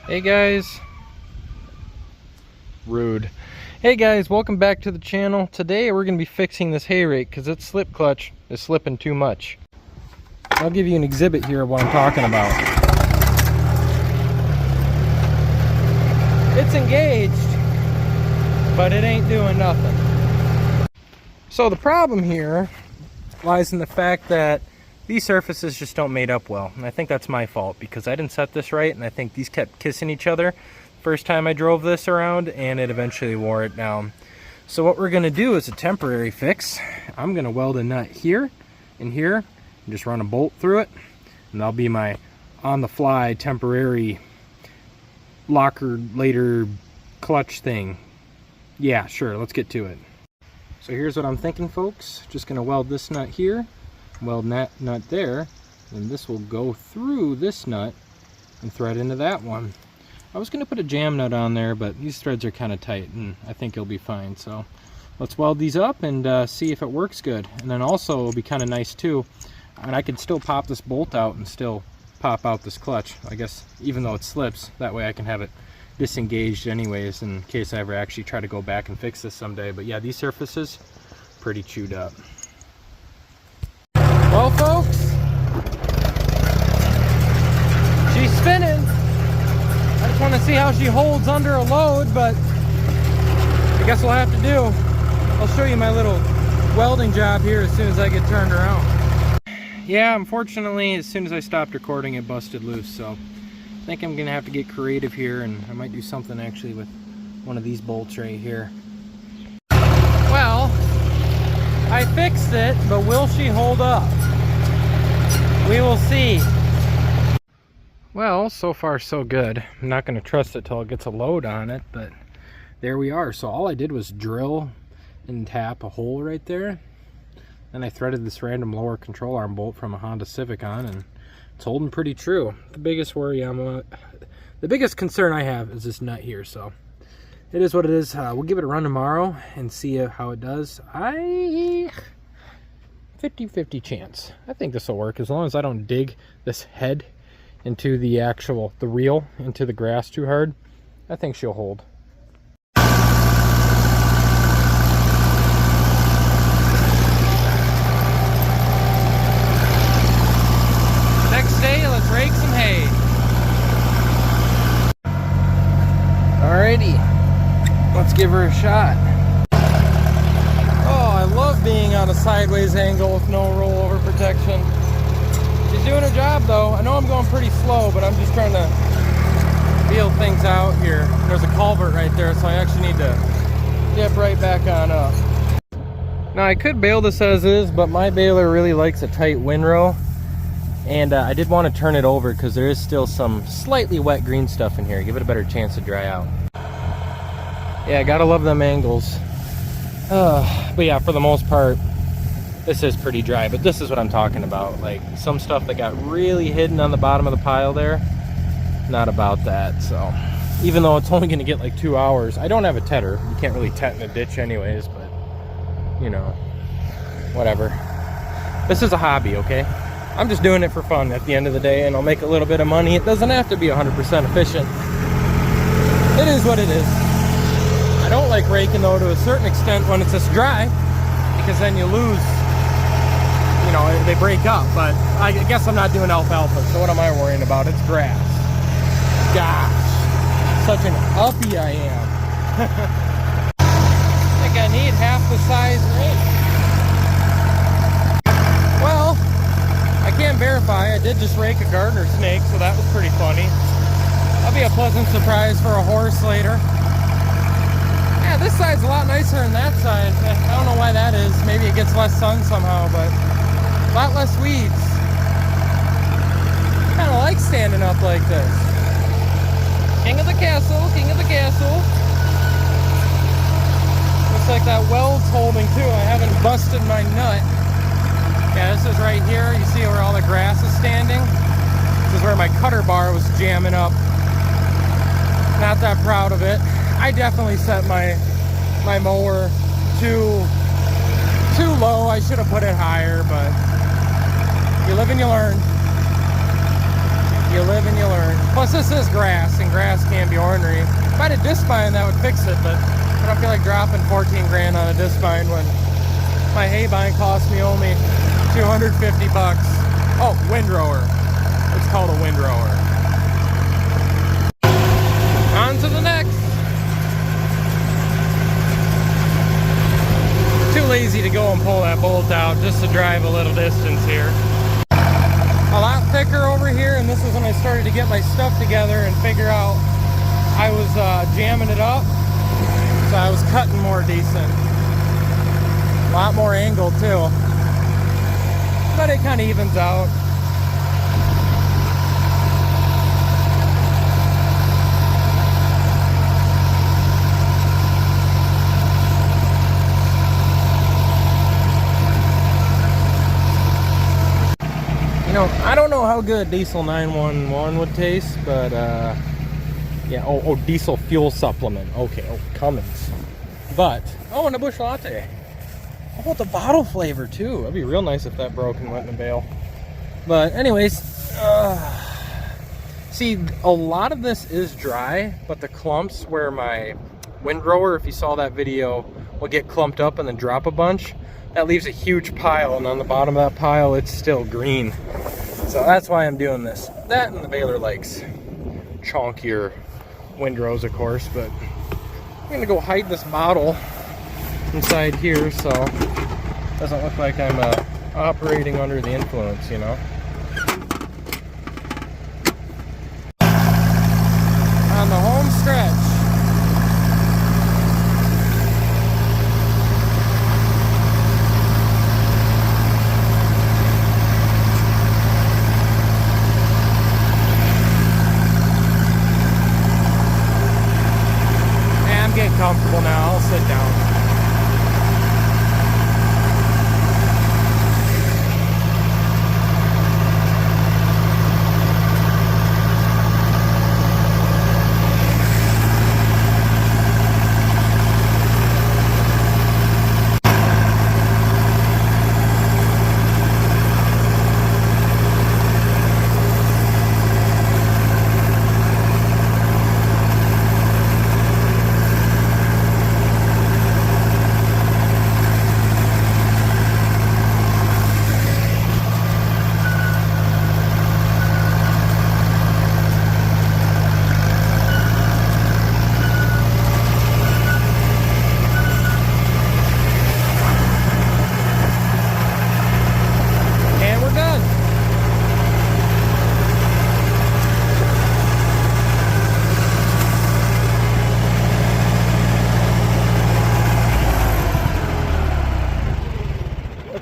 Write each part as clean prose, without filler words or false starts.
Hey guys. Rude. Hey guys, welcome back to the channel. Today we're going to be fixing this hay rake because its slip clutch is slipping too much. I'll give you an exhibit here of what I'm talking about. It's engaged, but it ain't doing nothing. So the problem here lies in the fact that these surfaces just don't mate up well, and I think that's my fault because I didn't set this right, and I think these kept kissing each other first time I drove this around, and it eventually wore it down. So what we're going to do is a temporary fix. I'm going to weld a nut here and here and just run a bolt through it, and that'll be my on-the-fly temporary locker later clutch thing. Yeah, sure, let's get to it. So here's what I'm thinking, folks. Just going to weld this nut here, weld that nut there, and this will go through this nut and thread into that one. I was going to put a jam nut on there, but these threads are kind of tight and I think it'll be fine. So let's weld these up and see if it works good. And then also it'll be kind of nice too, and I could still pop this bolt out and still pop out this clutch, I guess, even though it slips. That way I can have it disengaged anyways in case I ever actually try to go back and fix this someday. But yeah, these surfaces pretty chewed up. Well folks, she's spinning. I just want to see how she holds under a load, but I guess we'll have to do. I'll show you my little welding job here as soon as I get turned around. Yeah, unfortunately, as soon as I stopped recording, it busted loose, so I think I'm gonna have to get creative here, and I might do something actually with one of these bolts right here. Well, I fixed it, but will she hold up? We will see. Well, so far so good. I'm not going to trust it till it gets a load on it, but there we are. So all I did was drill and tap a hole right there. Then I threaded this random lower control arm bolt from a Honda Civic on, and it's holding pretty true. The biggest the biggest concern I have is this nut here, so it is what it is. We'll give it a run tomorrow and see how it does. 50-50 chance. I think this will work as long as I don't dig this head into the reel into the grass too hard. I think she'll hold. Next day, let's rake some hay. Alrighty, let's give her a shot. Oh, I love being on a sideways angle with no rollover protection. She's doing her job though. I know I'm going pretty slow, but I'm just trying to feel things out here. There's a culvert right there, so I actually need to dip right back on up. Now I could bale this as is, but my baler really likes a tight windrow, and I did want to turn it over because there is still some slightly wet green stuff in here. Give it a better chance to dry out. Yeah, gotta love them angles. But yeah, for the most part, this is pretty dry, but this is what I'm talking about. Like some stuff that got really hidden on the bottom of the pile there, not about that. So even though it's only going to get like 2 hours, I don't have a tedder. You can't really tet in a ditch anyways, but you know, whatever. This is a hobby, okay? I'm just doing it for fun at the end of the day, and I'll make a little bit of money. It doesn't have to be 100% efficient. It is what it is. I don't like raking though to a certain extent when it's this dry, because then you lose, you know, they break up. But I guess I'm not doing alfalfa, so what am I worrying about? It's grass. Gosh, such an uppie I am. I think I need half the size rake. Well, I can't verify. I did just rake a gardener snake, so that was pretty funny. That'll be a pleasant surprise for a horse later. Yeah, this side's a lot nicer than that side. I don't know why that is. Maybe it gets less sun somehow, but a lot less weeds. I kind of like standing up like this. King of the castle, king of the castle. Looks like that weld's holding too. I haven't busted my nut. Yeah, this is right here. You see where all the grass is standing? This is where my cutter bar was jamming up. Not that proud of it. I definitely set my mower too low. I should have put it higher, but you live and you learn. You live and you learn. Plus this is grass, and grass can be ornery. If I had a disc bind, that would fix it, but I don't feel like dropping 14 grand on a disc bind when my hay bind cost me only 250 bucks. Oh, windrower. It's called a windrower. On to the next. Too lazy to go and pull that bolt out just to drive a little distance here. A lot thicker over here, and this is when I started to get my stuff together and figure out I was jamming it up, so I was cutting more decent. A lot more angle too, but it kind of evens out. You know, I don't know how good diesel 911 would taste, but yeah, oh, diesel fuel supplement. Okay, oh, Cummins. But, oh, and a Busch Latte. How about the bottle flavor too? That'd be real nice if that broke and went in a bale. But anyways, see, a lot of this is dry, but the clumps where my windrower, if you saw that video, will get clumped up and then drop a bunch. That leaves a huge pile, and on the bottom of that pile, it's still green. So that's why I'm doing this. That and the baler likes chonkier windrows, of course, but I'm gonna go hide this bottle inside here so it doesn't look like I'm operating under the influence, you know. On the home stretch. I'm getting comfortable now. I'll sit down.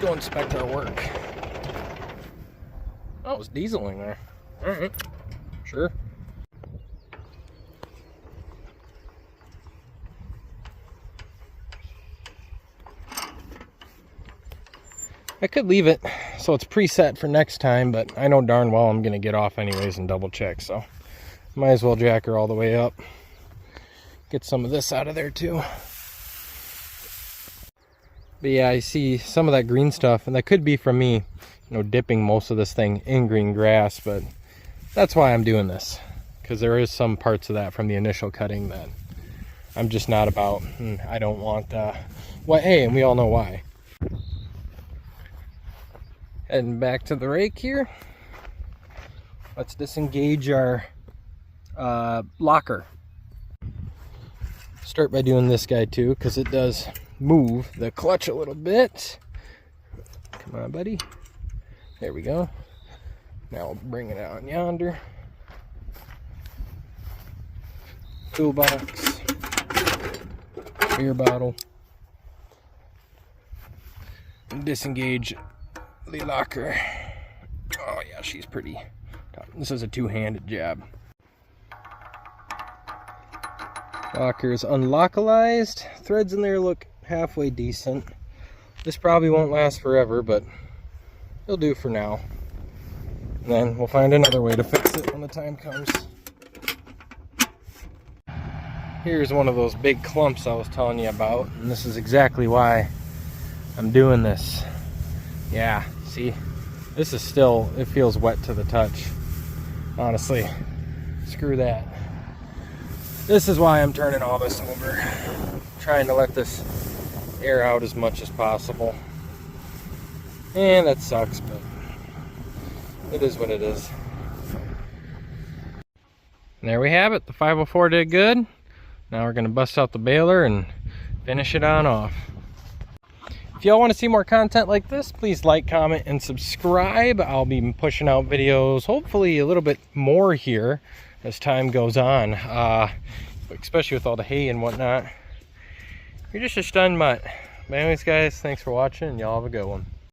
Go inspect our work. Oh, it's dieseling there. All right, sure. I could leave it so it's preset for next time, but I know darn well I'm gonna get off anyways and double check, so might as well jack her all the way up. Get some of this out of there too. But yeah, I see some of that green stuff, and that could be from me, you know, dipping most of this thing in green grass, but that's why I'm doing this, because there is some parts of that from the initial cutting that I'm just not about. I don't want, well, hey, and we all know why. Heading back to the rake here. Let's disengage our locker. Start by doing this guy too, because it does move the clutch a little bit. Come on, buddy. There we go. Now we'll bring it out yonder. Toolbox. Beer bottle. And disengage the locker. Oh yeah, she's pretty tough. This is a two-handed jab. Locker is unlocalized. Threads in there look halfway decent. This probably won't last forever, but it'll do for now. And then we'll find another way to fix it when the time comes. Here's one of those big clumps I was telling you about, and this is exactly why I'm doing this. Yeah, see, this is still, it feels wet to the touch. honestly, screw that. This is why I'm turning all this over. Trying to let this air out as much as possible. And that sucks, but it is what it is. And there we have it. The 504 did good. Now we're going to bust out the baler and finish it on off. If y'all want to see more content like this, please like, comment, and subscribe. I'll be pushing out videos, hopefully a little bit more here as time goes on, especially with all the hay and whatnot. You're just a stunned mutt. But anyways, guys, thanks for watching, and y'all have a good one.